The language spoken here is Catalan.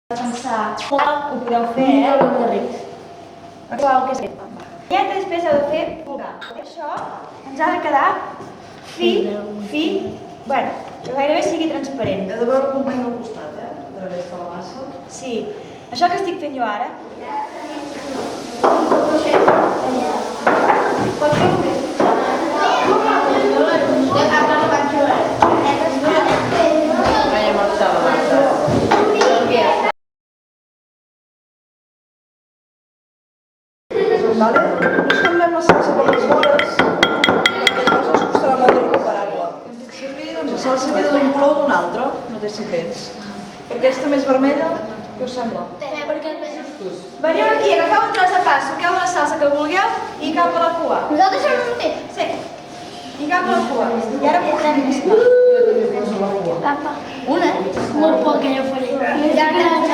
pensar ho podeu fer, Qual que és I després heu de fer purgar. Això ens ha de quedar fi, bueno, que gairebé sigui transparent. He de veure com veiem al costat, a través de la massa. Sí, això que estic fent jo ara. Pot fer un Vale? No escambiem la salsa per les vores, perquè llavors ens costarà molt de recuperar-la. Hem fet servir la salsa ve d'un color o d'un altre, no té secrets. Perquè aquesta més vermella, què us sembla? Veniu aquí, agafeu un tros de pa, suqueu la salsa que vulgueu i cap a la cua. Nosaltres som un temps. Sí. I cap a la cua. I ara posem més pa. Papa. Una? Molt poca jo faré. Ja que no.